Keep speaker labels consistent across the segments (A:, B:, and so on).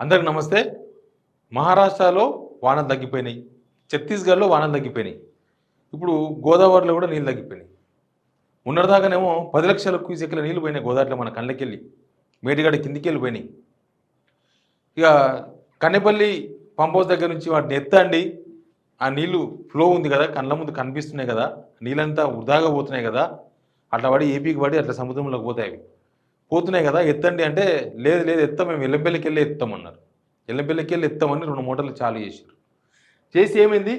A: అందరికి నమస్తే. మహారాష్ట్రలో వానలు తగ్గిపోయినాయి, ఛత్తీస్గఢ్లో వానలు తగ్గిపోయినాయి, ఇప్పుడు గోదావరిలో కూడా నీళ్ళు తగ్గిపోయినాయి. ఉన్నదాకానేమో 10 లక్షల క్యూసెక్ల నీళ్ళు పోయినాయి గోదావరిలో మన కళ్ళకెళ్ళి, మేడిగడ్డ కిందికి వెళ్ళిపోయినాయి. ఇక కన్నెపల్లి పంప్ హౌస్ దగ్గర నుంచి వాటిని ఎత్తండి, ఆ నీళ్లు ఫ్లో ఉంది కదా, కళ్ళ ముందు కనిపిస్తున్నాయి కదా, నీళ్ళంతా వృధాగా పోతున్నాయి కదా, అట్లా పడి ఏపీకి పడి అట్లా సముద్రంలోకి పోతాయి, పోతున్నాయి కదా, ఎత్తండి అంటే లేదు లేదు ఎత్తాం, మేము ఎల్లంపల్లికి వెళ్ళి ఎత్తామన్నారు. ఎల్లంపల్లికి వెళ్ళి ఎత్తామని 2 మూటలు చాలు చేశారు. చేసి ఏమైంది,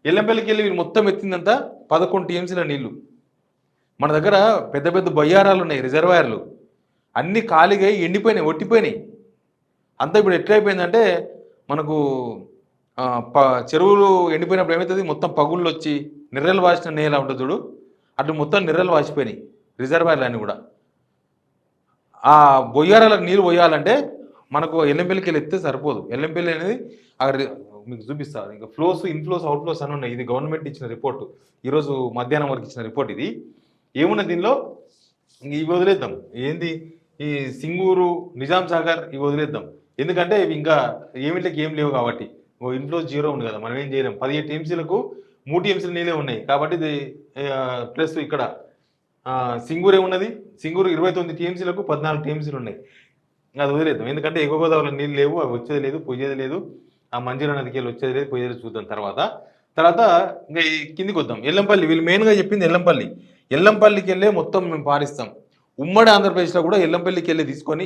A: ఎల్లంపల్లికి వెళ్ళి వీళ్ళు మొత్తం ఎత్తిందంతా 11 టీఎంసీల నీళ్లు. మన దగ్గర పెద్ద పెద్ద బయ్యారాలు ఉన్నాయి, రిజర్వాయర్లు అన్నీ ఖాళీగా ఎండిపోయినాయి, ఒట్టిపోయినాయి. అంతా ఇప్పుడు ఎట్లయిపోయిందంటే మనకు చెరువులు ఎండిపోయినప్పుడు ఏమవుతుంది, మొత్తం పగుళ్ళు వచ్చి నిర్రలు వాసిన నేల ఉంటుంది చూడు, అటు మొత్తం నిర్రలు వాసిపోయినాయి రిజర్వాయర్లు అన్నీ కూడా. ఆ బొయ్యారాలకు నీళ్ళు పోయాలంటే మనకు ఎల్లంపల్లికి వెళ్ళి ఎత్తే సరిపోదు. ఎల్లంపల్లి అనేది మీకు చూపిస్తారు, ఇంకా ఫ్లోస్ ఇన్ఫ్లోస్ అవుట్ఫ్లోస్ అని ఉన్నాయి. ఇది గవర్నమెంట్ ఇచ్చిన రిపోర్టు, ఈరోజు మధ్యాహ్నం వరకు ఇచ్చిన రిపోర్ట్. ఇది ఏమున్నా దీనిలో ఇవి వదిలేద్దాం, ఏంది ఈ సింగూరు నిజాం సాగర్ ఇవి వదిలేద్దాం, ఎందుకంటే ఇవి ఇంకా ఏమిట్లకి ఏం లేవు కాబట్టి. ఇన్ఫ్లోస్ 0 ఉంది కదా, మనం ఏం చేయలేం. 17 టీఎంసీలకు 3 టీఎంసీలు నీళ్ళే ఉన్నాయి కాబట్టి ఇది ప్లస్ ఇక్కడ సింగూరు ఏమున్నది, సింగూరు 29 టీఎంసీలకు 14 టీఎంసీలు ఉన్నాయి. అది వదిలేద్దాం, ఎందుకంటే ఎగువ గోదావరిలో నీళ్ళు లేవు, అవి వచ్చేది లేదు పోయేది లేదు, ఆ మంజీరా నదికి వెళ్ళి వచ్చేది లేదు పోయేది చూద్దాం తర్వాత. ఇంకా కిందికి వద్దాం. ఎల్లంపల్లి వీళ్ళు మెయిన్గా చెప్పింది ఎల్లంపల్లికి వెళ్ళే మొత్తం మేము పారిస్తాం. ఉమ్మడి ఆంధ్రప్రదేశ్లో కూడా ఎల్లంపల్లికి వెళ్ళి తీసుకొని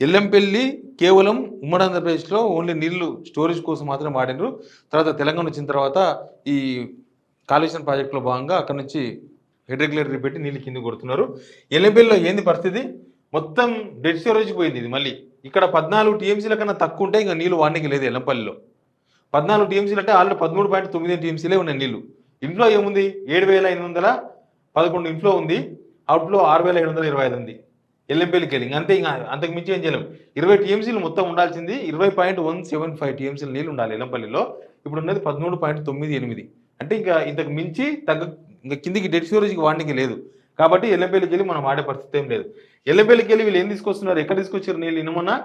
A: ఎల్లంపల్లి కేవలం ఉమ్మడి ఆంధ్రప్రదేశ్లో ఓన్లీ నీళ్లు స్టోరేజ్ కోసం మాత్రమే వాడినారు. తర్వాత తెలంగాణ వచ్చిన తర్వాత ఈ కాళేశ్వరం ప్రాజెక్టులో భాగంగా అక్కడ నుంచి హెడ్ రెగ్యులేటరీ పెట్టి నీళ్ళు కింద కొడుతున్నారు. ఎల్లంపల్లిలో ఏంది పరిస్థితి, మొత్తం డెడ్ స్టోరేజ్ పోయింది. ఇది మళ్ళీ ఇక్కడ 14 టీఎంసీల కన్నా తక్కువ ఉంటే ఇంకా నీళ్ళు వాడడానికి లేదు. ఎల్లంపల్లిలో 14 టీఎంసీలు అంటే ఆల్రెడీ 13.9 టీఎంసీలే ఉన్నాయి నీళ్ళు. ఇంట్లో ఏముంది, 7,511 ఇంట్లో ఉంది, అవుట్లో 6,725 ఉంది ఎల్లంపల్లికి వెళ్ళి. అంతే, ఇంకా అంతకు మించి ఏం చేయలేము. 20 టీఎంసీలు మొత్తం ఉండాల్సింది 20.175 టీఎంసీలు నీళ్ళు ఉండాలి ఎల్లంపల్లిలో. ఇప్పుడు ఉన్నది 13.98. అంటే ఇంకా ఇంతకు మించి ఇంకా కిందికి డెడ్ స్టోరేజ్కి వాడడానికి లేదు. కాబట్టి ఎల్లంపల్లికి వెళ్ళి మనం వాడే పరిస్థితి ఏం లేదు. ఎల్లంపల్లికి వెళ్ళి వీళ్ళు ఏం తీసుకొస్తున్నారు, ఎక్కడ తీసుకొచ్చారు నీళ్ళు, ఇన్నమన్నా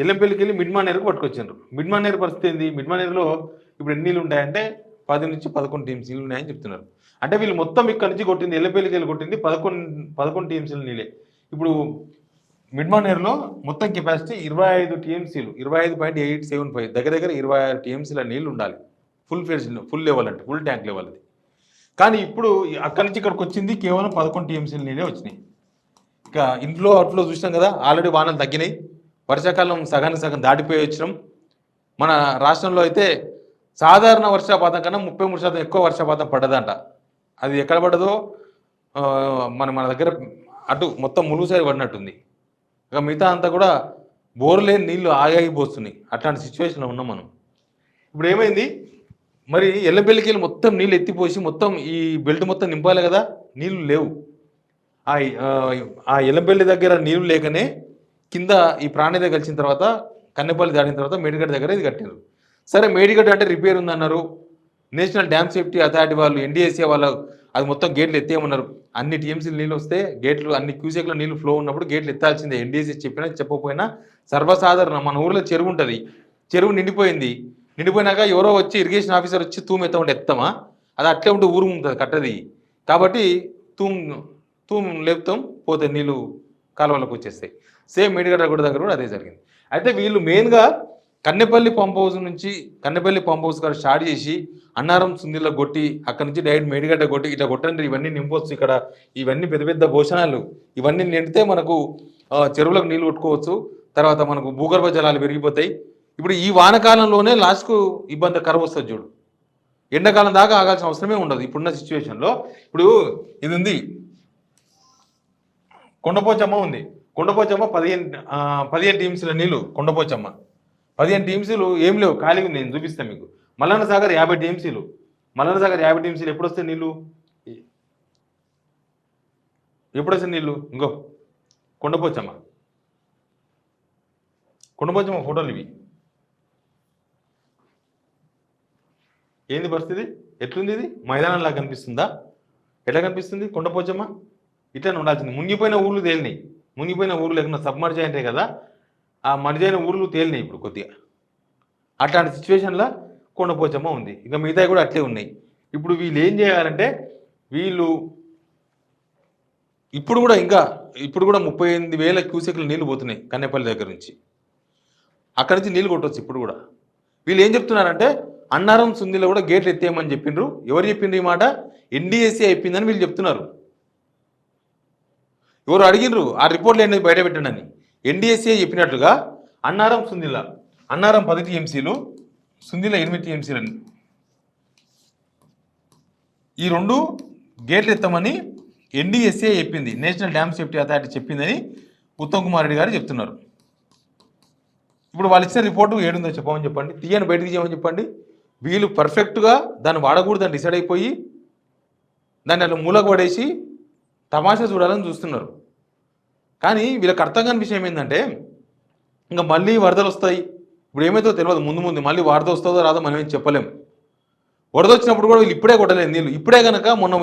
A: ఎల్లంపల్లికి వెళ్ళి మిడ్మానేరుకు పట్టుకొచ్చారు. మిడ్మానేరు పరిస్థితి ఏంది, మిడ్మానేరులో ఇప్పుడు ఎన్ని నీళ్ళు ఉంటాయంటే 10 నుంచి 11 టీఎంసీలు ఉన్నాయని చెప్తున్నారు. అంటే వీళ్ళు మొత్తం ఇక్కడ నుంచి కొట్టింది, ఎల్లంపల్లికి వెళ్ళి కొట్టింది 11 టీఎంసీల నీళ్ళే. ఇప్పుడు మిడ్మానేరులో మొత్తం కెపాసిటీ 25 టీఎంసీలు, 25.875, దగ్గర 26 టీఎంసీల నీళ్ళు ఉండాలి ఫుల్ లెవెల్, అంటే ఫుల్ ట్యాంక్ లెవెల్ అది. కానీ ఇప్పుడు అక్కడి నుంచి ఇక్కడికి వచ్చింది కేవలం 11 టీఎంసీల నీళ్ళే వచ్చినాయి. ఇక ఇంట్లో అవుట్లో చూసినాం కదా, ఆల్రెడీ వానలు తగ్గినాయి, వర్షాకాలం సగానికి సగం దాటిపోయి వచ్చినాం. మన రాష్ట్రంలో అయితే సాధారణ వర్షపాతం కన్నా 33% ఎక్కువ వర్షపాతం పడ్డదంట. అది ఎక్కడ పడ్డదో మన దగ్గర అటు మొత్తం ములుగుసారి పడినట్టుంది. ఇక మిగతా అంతా కూడా బోరు లేని నీళ్లు ఆగిపోతున్నాయి. అట్లాంటి సిచ్యువేషన్లో ఉన్నాం మనం. ఇప్పుడు ఏమైంది మరి, ఎల్లంపల్లికి వెళ్ళి మొత్తం నీళ్ళు ఎత్తిపోసి మొత్తం ఈ బెల్ట్ మొత్తం నింపాలి కదా, నీళ్లు లేవు. ఆ ఎల్లంపల్లి దగ్గర నీళ్లు లేకనే కింద ఈ ప్రాణి దగ్గర కలిసిన తర్వాత కన్నెపల్లి దాటిన తర్వాత మేడిగడ్డ దగ్గర ఇది కట్టినారు. సరే మేడిగడ్డ అంటే రిపేర్ ఉందన్నారు, నేషనల్ డ్యామ్ సేఫ్టీ అథారిటీ వాళ్ళు ఎన్డీఎస్ఏ వాళ్ళు అది మొత్తం గేట్లు ఎత్తేయమన్నారు. అన్ని టీఎంసీలు నీళ్ళు వస్తే గేట్లు అన్ని క్యూసెక్ల నీళ్ళు ఫ్లో ఉన్నప్పుడు గేట్లు ఎత్తాల్సిందే. ఎన్డీఎస్ఏ చెప్పినా చెప్పకపోయినా సర్వసాధారణం. మన ఊర్లో చెరువు ఉంటుంది, చెరువు నిండిపోయినాక ఎవరో వచ్చి ఇరిగేషన్ ఆఫీసర్ వచ్చి తూము ఎత్తమంటే ఎత్తామా, అది అట్లే ఉంటే ఊరు ఉంటుంది కట్టది. కాబట్టి తూము లేపుతాం, పోతే నీళ్ళు కాలువలకు వచ్చేస్తాయి. సేమ్ మేడిగడ్డ కూడా దగ్గర కూడా అదే జరిగింది. అయితే వీళ్ళు మెయిన్గా కన్నెపల్లి పంప్ హౌస్ గారు స్టార్ట్ చేసి అన్నారం సుందిలో కొట్టి అక్కడ నుంచి డైరెక్ట్ మేడిగడ్డ కొట్టి ఇట్లా కొట్టండి, ఇవన్నీ నింపవచ్చు. ఇక్కడ ఇవన్నీ పెద్ద పెద్ద భోషణాలు, ఇవన్నీ నిండితే మనకు చెరువులకు నీళ్ళు కొట్టుకోవచ్చు, తర్వాత మనకు భూగర్భ జలాలు పెరిగిపోతాయి. ఇప్పుడు ఈ వానకాలంలోనే లాస్ట్కు ఇబ్బంది కరువు వస్తుంది చూడు, ఎండాకాలం దాకా ఆగాల్సిన అవసరమే ఉండదు ఇప్పుడున్న సిచ్యువేషన్లో. ఇప్పుడు ఇది ఉంది, కొండపోచమ్మ ఉంది. కొండపోచమ్మ 15 టీఎంసీల నీళ్ళు. కొండపోచమ్మ 15 టీఎంసీలు ఏం లేవు, ఖాళీగా నేను చూపిస్తాను మీకు. మల్లన్న సాగర్ 50 టీఎంసీలు. మల్లన్న సాగర్ 50 టీఎంసీలు ఎప్పుడు వస్తాయి నీళ్ళు, ఎప్పుడు వస్తాయి నీళ్ళు? ఇంకో కొండపోచమ్మ ఫోటోలు ఇవి. ఏంది పరిస్థితి, ఎట్లుంది? ఇది మైదానంలా కనిపిస్తుందా? ఎట్లా కనిపిస్తుంది కొండపోచమ్మ? ఇట్లా ఉండాల్సింది. మునిగిపోయిన ఊర్లు తేలినాయి, మునిగిపోయిన ఊర్లు లేకుండా సబ్మర్జ్ అంటే కదా, ఆ మనిజైన ఊర్లు తేలినాయి ఇప్పుడు కొద్దిగా. అట్లాంటి సిచ్యువేషన్లో కొండపోచమ్మ ఉంది. ఇంకా మిగతావి కూడా అట్లే ఉన్నాయి. ఇప్పుడు వీళ్ళు ఏం చేయాలంటే వీళ్ళు ఇప్పుడు కూడా 38,000 క్యూసెక్లు నీళ్లు పోతున్నాయి కన్నెపల్లి దగ్గర నుంచి. అక్కడి నుంచి నీళ్ళు కొట్టవచ్చు ఇప్పుడు కూడా. వీళ్ళు ఏం చెప్తున్నారంటే అన్నారం సుందిలో కూడా గేట్లు ఎత్తేయమని చెప్పిండ్రు. ఎవరు చెప్పిండ్రు ఈ మాట? ఎన్డీఎస్సీ అయిపోయిందని వీళ్ళు చెప్తున్నారు. ఎవరు అడిగినరు ఆ రిపోర్ట్లు ఏంటి బయట పెట్టండి అని. ఎన్డీఎస్సీ చెప్పినట్లుగా అన్నారం సుందిల, అన్నారం 10 టీఎంసీలు, సుందిల 8 టీఎంసీలు అని ఈ రెండు గేట్లు ఎత్తమని ఎన్డీఎస్సీ చెప్పింది, నేషనల్ డ్యామ్ సేఫ్టీ అథారిటీ చెప్పిందని ఉత్తమ్ కుమార్ రెడ్డి గారు చెప్తున్నారు. ఇప్పుడు వాళ్ళు ఇచ్చిన రిపోర్టు ఏడుందో చెప్పమని చెప్పండి, తీయని బయటకు చేయమని చెప్పండి. వీళ్ళు పర్ఫెక్ట్గా దాన్ని వాడకూడదని డిసైడ్ అయిపోయి దాన్ని అట్లా మూలకు పడేసి తమాషా చూడాలని చూస్తున్నారు. కానీ వీళ్ళకి అర్థం కాని విషయం ఏంటంటే ఇంకా మళ్ళీ వరదలు వస్తాయి. ఇప్పుడు ఏమైతే తెలియదు, ముందు మళ్ళీ వరద వస్తుందో రాదో మనం ఏం చెప్పలేం. వరద వచ్చినప్పుడు కూడా వీళ్ళు ఇప్పుడే కొట్టలేదు నీళ్ళు. ఇప్పుడే కనుక మొన్న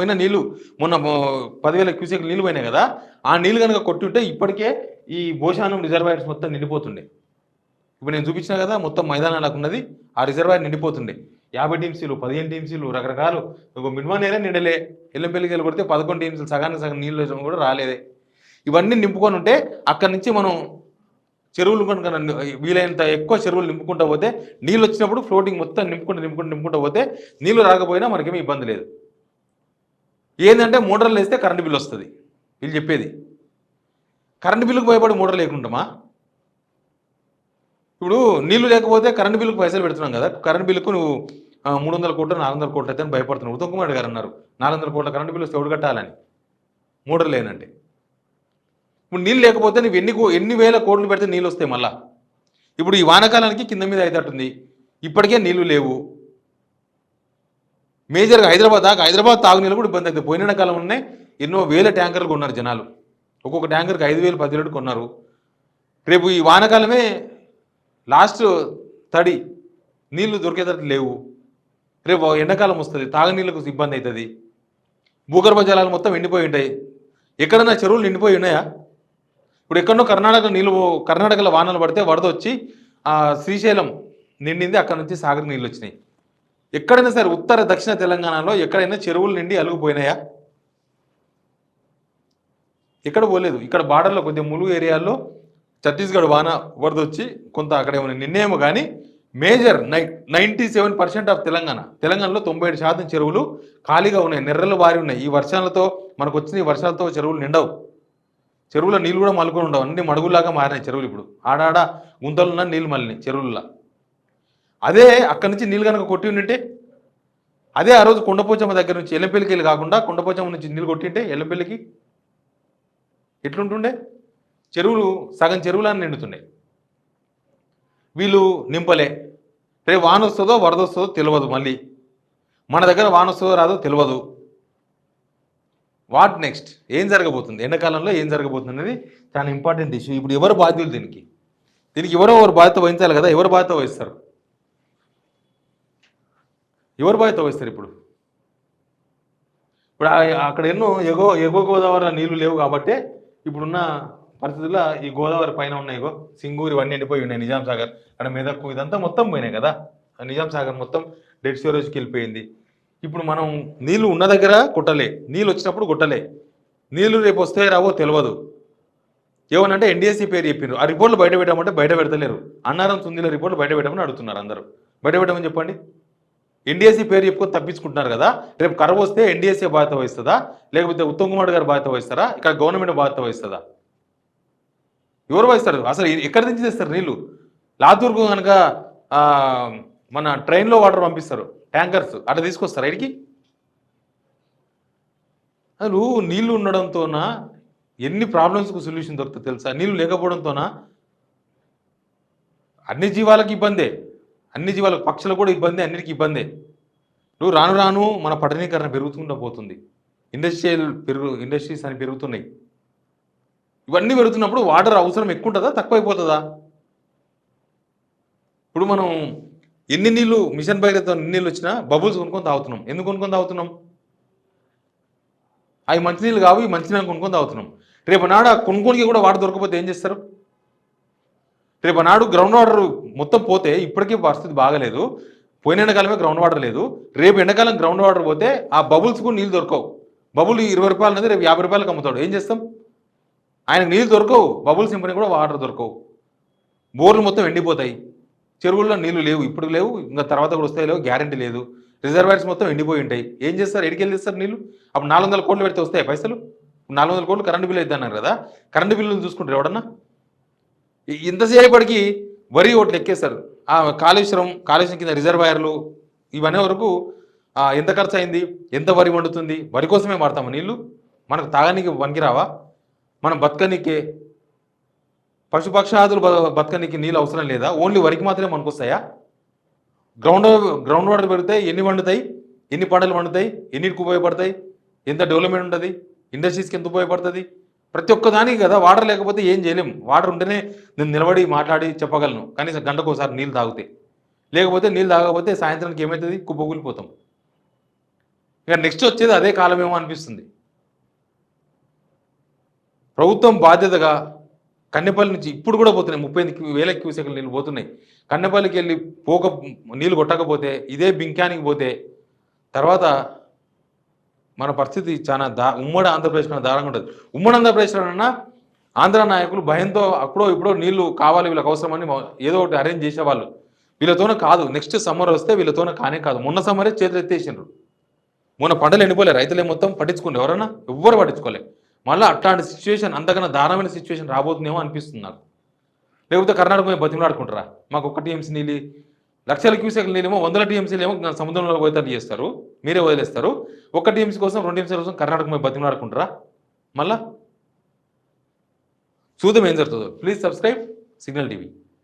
A: 10,000 క్యూసెక్ నీళ్ళు పోయినాయి కదా, ఆ నీళ్ళు కనుక కొట్టి ఉంటే ఇప్పటికే ఈ భోషానం రిజర్వాయర్స్ మొత్తం నిండిపోతుండే. ఇప్పుడు నేను చూపించిన కదా మొత్తం మైదానాలకు ఉన్నది, ఆ రిజర్వాయర్ నిండిపోతుండే. 50 టీఎంసీలు, 15 టీఎంసీలు రకరకాలు. ఒక మినిమం నేనే నిండలే. ఎల్లంపల్లికి వెళ్ళి కొడితే 11 టీఎంసీలు, సగం నీళ్ళు కూడా రాలేదే. ఇవన్నీ నింపుకొని ఉంటే అక్కడి నుంచి మనం చెరువులు కనుక వీలైనంత ఎక్కువ చెరువులు నింపుకుంటూ పోతే నీళ్ళు వచ్చినప్పుడు ఫ్లోటింగ్ మొత్తం నింపుకుంటూ పోతే నీళ్ళు రాకపోయినా మనకేమీ ఇబ్బంది లేదు. ఏంటంటే మోటార్లు వేస్తే కరెంటు బిల్లు వస్తుంది. వీళ్ళు చెప్పేది కరెంటు బిల్లుకు భయపడి మోటార్ లేకుంటామా? ఇప్పుడు నీళ్లు లేకపోతే కరెంటు బిల్లుకు పైసలు పెడుతున్నాం కదా, కరెంటు బిల్లుకు నువ్వు 300 కోట్లు 400 కోట్లు అయితే అని భయపడుతున్నావు. ఉత్తమ్ కుమార్ గారు అన్నారు 400 కోట్ల కరెంటు బిల్లు ఎవడు కట్టాలని, మోటార్ లేనంటే. ఇప్పుడు నీళ్ళు లేకపోతే నువ్వు ఎన్ని వేల కోట్లు పెడితే నీళ్ళు వస్తాయి మళ్ళా. ఇప్పుడు ఈ వానాకాలానికి కింద మీద అవుతుంది, ఇప్పటికే నీళ్లు లేవు. మేజర్గా హైదరాబాద్ తాగునీళ్ళు కూడా ఇబ్బంది అవుతుంది. పోయిన కాలంలోనే ఎన్నో వేల ట్యాంకర్లు కొన్నారు జనాలు, ఒక్కొక్క ట్యాంకర్కి 5,000 10,000 కొన్నారు. రేపు ఈ వానాకాలమే లాస్ట్ తడి, నీళ్లు దొరికేటట్టు లేవు. రేపు ఎండాకాలం వస్తుంది, తాగునీళ్ళకు ఇబ్బంది అవుతుంది. భూగర్భ జలాలు మొత్తం ఎండిపోయి ఉంటాయి. ఎక్కడన్నా చెరువులు నిండిపోయి ఉన్నాయా? ఇప్పుడు ఎక్కడో కర్ణాటకలో వానలు పడితే వరద వచ్చి శ్రీశైలం నిండింది, అక్కడ నుంచి సాగర్ నీళ్ళు వచ్చినాయి. ఎక్కడైనా సరే ఉత్తర దక్షిణ తెలంగాణలో ఎక్కడైనా చెరువులు నిండి అలుగుపోయినాయా? ఎక్కడ పోలేదు. ఇక్కడ బార్డర్లో కొద్దిగా ములుగు ఏరియాల్లో ఛత్తీస్గఢ్ వరద వచ్చి కొంత అక్కడ ఏమైనా నిన్నేమో కానీ మేజర్ 97% ఆఫ్ తెలంగాణలో 97% చెరువులు ఖాళీగా ఉన్నాయి, నెర్రలు వారి ఉన్నాయి. ఈ వర్షాలతో మనకు వచ్చిన ఈ వర్షాలతో చెరువులు నిండవు. చెరువుల నీళ్ళు కూడా మలుకొని ఉండవు, అన్ని మడుగులాగా మారినాయి చెరువులు. ఇప్పుడు ఆడాడ గుంతలున్న నీళ్ళు మళ్ళీ చెరువుల్లో. అదే అక్కడి నుంచి నీళ్ళు కనుక కొట్టి ఉంటే, అదే ఆ రోజు కొండపోచమ్మ దగ్గర నుంచి ఎల్లంపల్లికి వెళ్ళి కాకుండా కొండపోచమ్మ నుంచి నీళ్ళు కొట్టింటే ఎల్లంపల్లికి ఎట్లుంటుండే? సగం చెరువులను నిండుతుండే. వీళ్ళు నింపలే. రేపు వాన వస్తుందో వరద వస్తుందో తెలియదు. మళ్ళీ మన దగ్గర వాన వస్తుందో రాదో తెలియదు. What next? ఏం జరగబోతుంది, ఎండాకాలంలో ఏం జరగబోతుంది అనేది చాలా ఇంపార్టెంట్ ఇష్యూ. ఇప్పుడు ఎవరు బాధ్యులు దీనికి ఎవరో ఒకరు బాధ్యత వహించాలి కదా. ఎవరు బాధ్యత వహిస్తారు? ఇప్పుడు అక్కడ ఎన్నో ఎగువ గోదావరి నీళ్లు లేవు కాబట్టి ఇప్పుడున్న పరిస్థితుల్లో ఈ గోదావరి పైన ఉన్నాయి, సింగూరు ఇవన్నీ ఎండిపోయి ఉన్నాయి. నిజాం సాగర్ అక్కడ మెదక్కు ఇదంతా మొత్తం పోయినాయి కదా. నిజాం సాగర్ మొత్తం డెడ్ స్టోరేజ్కి వెళ్ళిపోయింది. ఇప్పుడు మనం నీళ్లు ఉన్న దగ్గర కొట్టలే, నీళ్ళు వచ్చినప్పుడు కొట్టలే. నీళ్లు రేపు వస్తే రావో తెలియదు. ఏమనంటే ఎన్డీఎస్సీ పేరు చెప్పారు. ఆ రిపోర్ట్లు బయట పెట్టామంటే బయట పెడతలేరు. అన్నారం సుందిల రిపోర్ట్లు బయట పెట్టమని అడుగుతున్నారు అందరూ. బయట పెట్టమని చెప్పండి. ఎన్డీఎస్సీ పేరు చెప్పుకొని తప్పించుకుంటున్నారు కదా. రేపు కరువు వస్తే ఎన్డీఎస్సీ బాధ్యత వహిస్తుందా, లేకపోతే ఉత్తమ్ కుమార్ గారు బాధ్యత వహిస్తారా, ఇక్కడ గవర్నమెంట్ బాధ్యత వహిస్తుందా? ఎవరు వహిస్తారు? అసలు ఎక్కడి నుంచి తెస్తారు నీళ్లు? లాతూర్కు కనుక మన ట్రైన్లో వాటర్ పంపిస్తారు, ట్యాంకర్స్ అట్లా తీసుకొస్తారు ఇక్కడికి. అసలు నీళ్లు ఉండడంతోన ఎన్ని ప్రాబ్లమ్స్కు సొల్యూషన్ దొరుకుతుంది తెలుసా? నీళ్లు లేకపోవడంతోన అన్ని జీవాలకు ఇబ్బందే, అన్ని జీవాలకు, పక్షులకు కూడా ఇబ్బంది, అన్నిటికీ ఇబ్బందే. నువ్వు రాను మన పట్టణీకరణ పెరుగుతుంటూ పోతుంది. ఇండస్ట్రీస్ అని పెరుగుతున్నాయి. ఇవన్నీ పెరుగుతున్నప్పుడు వాటర్ అవసరం ఎక్కువ ఉంటుందా తక్కువ అయిపోతుందా? ఇప్పుడు మనం ఎన్ని నీళ్ళు మిషన్ భగీరథ నీళ్ళు వచ్చినా బబుల్స్ కొనుక్కొని తాగుతున్నాం. ఎందుకు కొనుక్కొని తాగుతున్నాం? అవి మంచినీళ్ళు కావు, ఈ మంచినీళ్ళు కొనుక్కొని తాగుతున్నాం. రేపు నాడ కొనుక్కోనికి కూడా వాటర్ దొరకకపోతే ఏం చేస్తారు? రేపు నాడు గ్రౌండ్ వాటర్ మొత్తం పోతే ఇప్పటికీ పరిస్థితి బాగలేదు. పోయిన ఎండాకాలమే గ్రౌండ్ వాటర్ లేదు. రేపు ఎండాకాలం గ్రౌండ్ వాటర్ పోతే ఆ బబుల్స్ కూడా నీళ్ళు దొరకవు. బబుల్ 20 రూపాయలు అనేది రేపు 50 రూపాయలకు అమ్ముతాడు. ఏం చేస్తాం? ఆయనకు నీళ్ళు దొరకవు, బబుల్ సింపని కూడా వాటర్ దొరకవు, బోర్లు మొత్తం ఎండిపోతాయి, చెరువుల్లో నీళ్లు లేవు, ఇప్పుడు లేవు, ఇంకా తర్వాత కూడా వస్తాయి లేవు, గ్యారంటీ లేదు. రిజర్వాయర్స్ మొత్తం ఎండిపోయి ఉంటాయి. ఏం చేస్తారు? ఎడికెళ్ళి ఇస్తారు నీళ్ళు? అప్పుడు 400 కోట్లు పెడితే వస్తాయి పైసలు? 400 కోట్లు కరెంటు బిల్లు అవుతున్నారు కదా, కరెంటు బిల్లులు చూసుకుంటారు ఎవడన్నా? ఇంతసేపటికి వరి ఓట్లు ఎక్కేస్తారు. ఆ కాళేశ్వరం కింద రిజర్వాయర్లు ఇవన్నీ వరకు ఎంత ఖర్చు అయింది, ఎంత వరి వండుతుంది, వరి కోసమే వాడతాము నీళ్ళు, మనకు తాగనీకి పనికిరావా? మనం బతకనీకే, పశుపక్షాదులు బతకనీకి నీళ్ళు అవసరం లేదా? ఓన్లీ వరికి మాత్రమే మనకు వస్తాయా? గ్రౌండ్ వాటర్ పెరిగితే ఎన్ని వండుతాయి, ఎన్ని పంటలు వండుతాయి, ఎన్నిటికి ఉపయోగపడతాయి, ఎంత డెవలప్మెంట్ ఉంటుంది, ఇండస్ట్రీస్కి ఎంత ఉపయోగపడుతుంది? ప్రతి ఒక్కదానికి కదా. వాటర్ లేకపోతే ఏం చేయలేం. వాటర్ ఉంటేనే నేను నిలబడి మాట్లాడి చెప్పగలను, కనీసం గంటకు ఒకసారి నీళ్ళు తాగితే. లేకపోతే నీళ్ళు తాగకపోతే సాయంత్రానికి ఏమవుతుంది? కుప్పకూలిపోతాం. ఇక నెక్స్ట్ వచ్చేది అదే కాలమేమో అనిపిస్తుంది. ప్రభుత్వం బాధ్యతగా కన్నెపల్లి నుంచి ఇప్పుడు కూడా పోతున్నాయి, 38,000 క్యూసెక్లు నీళ్ళు పోతున్నాయి. కన్నెపల్లికి వెళ్ళి నీళ్ళు కొట్టకపోతే, ఇదే బింకానికి పోతే తర్వాత మన పరిస్థితి చాలా ఉమ్మడి ఆంధ్రప్రదేశ్ కన్నా దారుణంగా ఉంటుంది. ఉమ్మడి ఆంధ్రప్రదేశ్లోనన్నా ఆంధ్ర నాయకులు భయంతో అప్పుడో ఇప్పుడో నీళ్లు కావాలి వీళ్ళకి అవసరమని ఏదో ఒకటి అరేంజ్ చేసేవాళ్ళు. వీళ్ళతోనే కాదు, నెక్స్ట్ సమ్మర్ వస్తే వీళ్ళతోనే కానే కాదు. మొన్న సమ్మరే చేతులు ఎత్తేసిండ్రు. మొన్న పంటలు ఎండిపోలే, రైతులే మొత్తం పట్టించుకుంటే ఎవరన్నా? ఎవ్వరు పట్టించుకోలే. మళ్ళీ అట్లాంటి సిచ్యువేషన్, అంతకన్నా దారుణమైన సిచ్యువేషన్ రాబోతుందేమో అనిపిస్తుంది నాకు. లేకపోతే కర్ణాటక మీద బతిమలాడుకుంటారా? మాకు 1 టీఎంసీ నీళ్ళు, లక్షల క్యూసెక్ల నీళ్ళేమో 100 టీఎంసీలు ఏమో సముద్రంలో పోయేటట్టు చేస్తారు, మీరే వదిలేస్తారు. 1 టీఎంసీ కోసం 2 టీఎంసీల కోసం కర్ణాటక మీద బతిమలాడుకుంటారా? మళ్ళా చూద్దాం ఏం జరుగుతుందో. Please subscribe signal TV.